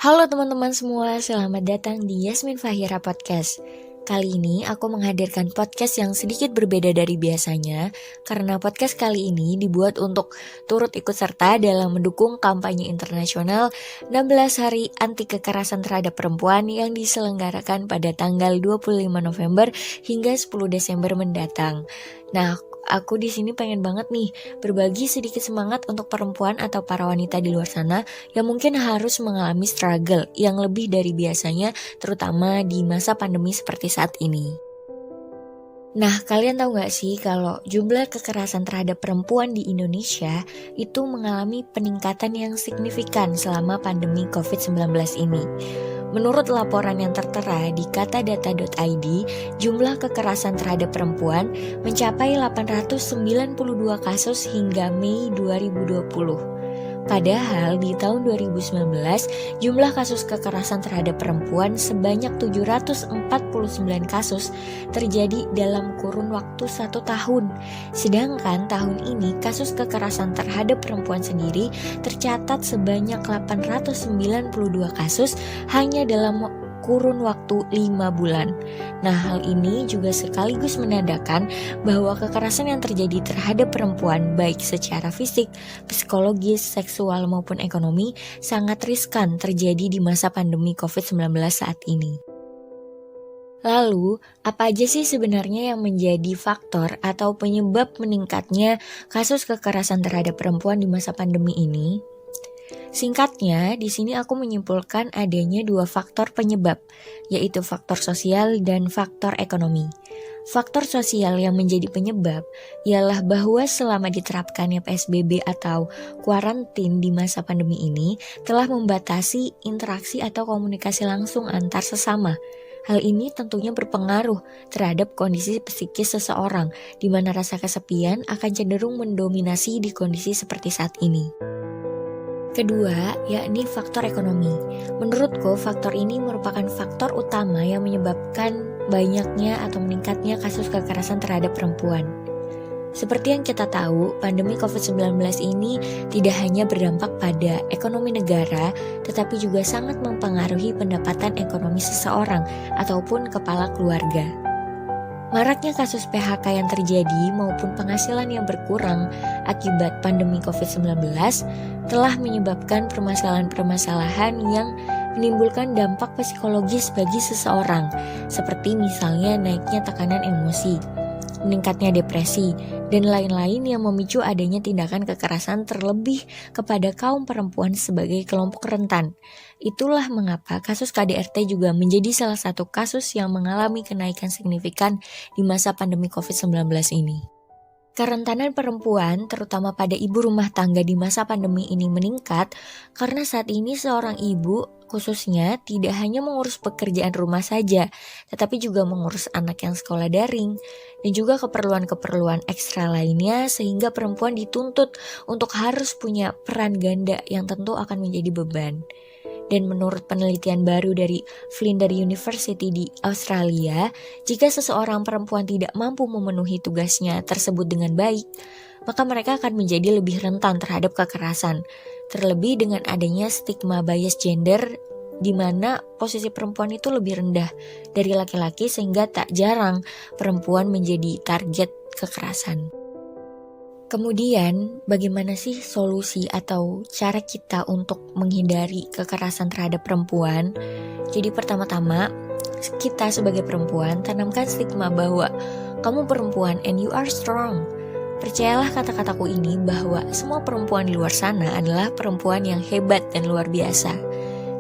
Halo teman-teman semua, selamat datang di Yasmin Fahira Podcast. Kali ini aku menghadirkan podcast yang sedikit berbeda dari biasanya karena podcast kali ini dibuat untuk turut ikut serta dalam mendukung kampanye internasional 16 hari anti kekerasan terhadap perempuan yang diselenggarakan pada tanggal 25 November hingga 10 Desember mendatang. Nah, aku di sini pengen banget nih berbagi sedikit semangat untuk perempuan atau para wanita di luar sana yang mungkin harus mengalami struggle yang lebih dari biasanya, terutama di masa pandemi seperti saat ini. Nah, kalian tahu gak sih kalau jumlah kekerasan terhadap perempuan di Indonesia itu mengalami peningkatan yang signifikan selama pandemi COVID-19 ini. Menurut laporan yang tertera di katadata.id, jumlah kekerasan terhadap perempuan mencapai 892 kasus hingga Mei 2020. Padahal di tahun 2019, jumlah kasus kekerasan terhadap perempuan sebanyak 749 kasus terjadi dalam kurun waktu 1 tahun. Sedangkan tahun ini kasus kekerasan terhadap perempuan sendiri tercatat sebanyak 892 kasus hanya dalam kurun waktu 5 bulan. Nah, hal ini juga sekaligus menandakan bahwa kekerasan yang terjadi terhadap perempuan baik secara fisik, psikologis, seksual maupun ekonomi sangat riskan terjadi di masa pandemi COVID-19 saat ini. Lalu, apa aja sih sebenarnya yang menjadi faktor atau penyebab meningkatnya kasus kekerasan terhadap perempuan di masa pandemi ini? Singkatnya, di sini aku menyimpulkan adanya 2 faktor penyebab, yaitu faktor sosial dan faktor ekonomi. Faktor sosial yang menjadi penyebab ialah bahwa selama diterapkannya PSBB atau kuarantin di masa pandemi ini telah membatasi interaksi atau komunikasi langsung antar sesama. Hal ini tentunya berpengaruh terhadap kondisi psikis seseorang, di mana rasa kesepian akan cenderung mendominasi di kondisi seperti saat ini. Kedua, yakni faktor ekonomi. Menurutku, faktor ini merupakan faktor utama yang menyebabkan banyaknya atau meningkatnya kasus kekerasan terhadap perempuan. Seperti yang kita tahu, pandemi COVID-19 ini tidak hanya berdampak pada ekonomi negara, tetapi juga sangat mempengaruhi pendapatan ekonomi seseorang ataupun kepala keluarga. Maraknya kasus PHK yang terjadi maupun penghasilan yang berkurang akibat pandemi COVID-19 telah menyebabkan permasalahan-permasalahan yang menimbulkan dampak psikologis bagi seseorang, seperti misalnya naiknya tekanan emosi, meningkatnya depresi, dan lain-lain yang memicu adanya tindakan kekerasan terlebih kepada kaum perempuan sebagai kelompok rentan. Itulah mengapa kasus KDRT juga menjadi salah satu kasus yang mengalami kenaikan signifikan di masa pandemi COVID-19 ini. Kerentanan perempuan, terutama pada ibu rumah tangga di masa pandemi ini meningkat karena saat ini seorang ibu khususnya tidak hanya mengurus pekerjaan rumah saja, tetapi juga mengurus anak yang sekolah daring dan juga keperluan-keperluan ekstra lainnya, sehingga perempuan dituntut untuk harus punya peran ganda yang tentu akan menjadi beban. Dan menurut penelitian baru dari Flinders University di Australia, jika seseorang perempuan tidak mampu memenuhi tugasnya tersebut dengan baik, maka mereka akan menjadi lebih rentan terhadap kekerasan. Terlebih dengan adanya stigma bias gender, di mana posisi perempuan itu lebih rendah dari laki-laki, sehingga tak jarang perempuan menjadi target kekerasan. Kemudian, bagaimana sih solusi atau cara kita untuk menghindari kekerasan terhadap perempuan? Jadi pertama-tama, kita sebagai perempuan tanamkan stigma bahwa kamu perempuan and you are strong. Percayalah kata-kataku ini bahwa semua perempuan di luar sana adalah perempuan yang hebat dan luar biasa.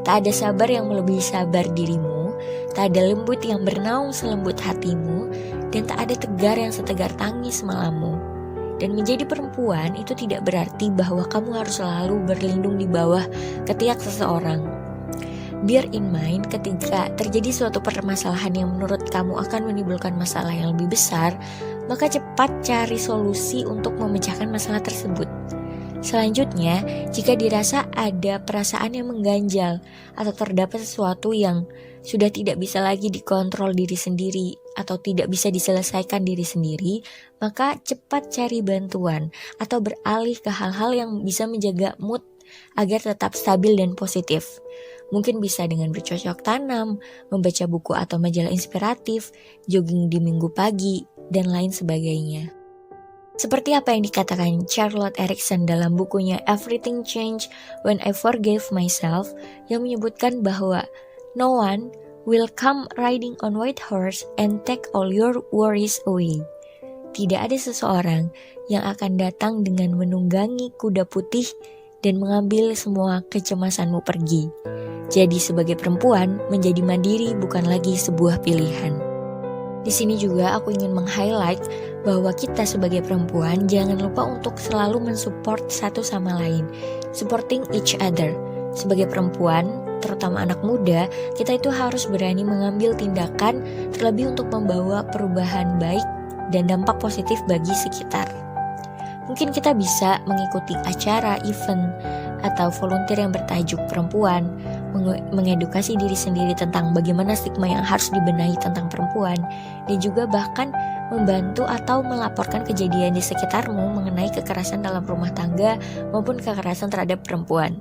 Tak ada sabar yang melebihi sabar dirimu, tak ada lembut yang bernaung selembut hatimu, dan tak ada tegar yang setegar tangis malammu. Dan menjadi perempuan itu tidak berarti bahwa kamu harus selalu berlindung di bawah ketiak seseorang. Bear in mind, ketika terjadi suatu permasalahan yang menurut kamu akan menimbulkan masalah yang lebih besar, maka cepat cari solusi untuk memecahkan masalah tersebut. Selanjutnya, jika dirasa ada perasaan yang mengganjal atau terdapat sesuatu yang sudah tidak bisa lagi dikontrol diri sendiri atau tidak bisa diselesaikan diri sendiri, maka cepat cari bantuan atau beralih ke hal-hal yang bisa menjaga mood agar tetap stabil dan positif. Mungkin bisa dengan bercocok tanam, membaca buku atau majalah inspiratif, jogging di minggu pagi, dan lain sebagainya. Seperti apa yang dikatakan Charlotte Erikson dalam bukunya Everything Changed When I Forgave Myself, yang menyebutkan bahwa no one will come riding on white horse and take all your worries away. Tidak ada seseorang yang akan datang dengan menunggangi kuda putih dan mengambil semua kecemasanmu pergi. Jadi sebagai perempuan, menjadi mandiri bukan lagi sebuah pilihan. Di sini juga aku ingin meng-highlight bahwa kita sebagai perempuan jangan lupa untuk selalu mensupport satu sama lain, supporting each other. Sebagai perempuan, terutama anak muda, kita itu harus berani mengambil tindakan terlebih untuk membawa perubahan baik dan dampak positif bagi sekitar. Mungkin kita bisa mengikuti acara, event, atau volunteer yang bertajuk perempuan, mengedukasi diri sendiri tentang bagaimana stigma yang harus dibenahi tentang perempuan, dan juga bahkan membantu atau melaporkan kejadian di sekitarmu mengenai kekerasan dalam rumah tangga maupun kekerasan terhadap perempuan.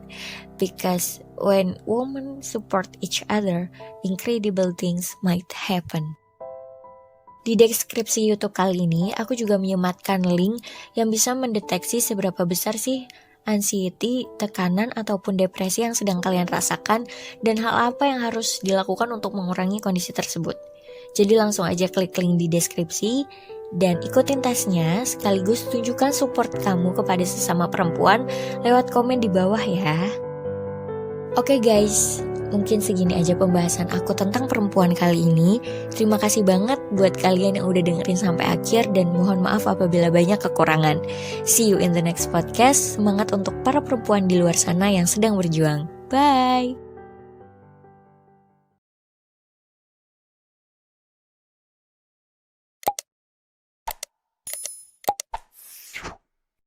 Because when women support each other, incredible things might happen. Di deskripsi YouTube kali ini, aku juga menyematkan link yang bisa mendeteksi seberapa besar sih anxiety, tekanan, ataupun depresi yang sedang kalian rasakan dan hal apa yang harus dilakukan untuk mengurangi kondisi tersebut. Jadi langsung aja klik link di deskripsi dan ikutin tesnya, sekaligus tunjukkan support kamu kepada sesama perempuan lewat komen di bawah ya. Oke guys, mungkin segini aja pembahasan aku tentang perempuan kali ini. Terima kasih banget buat kalian yang udah dengerin sampai akhir dan mohon maaf apabila banyak kekurangan. See you in the next podcast. Semangat untuk para perempuan di luar sana yang sedang berjuang. Bye!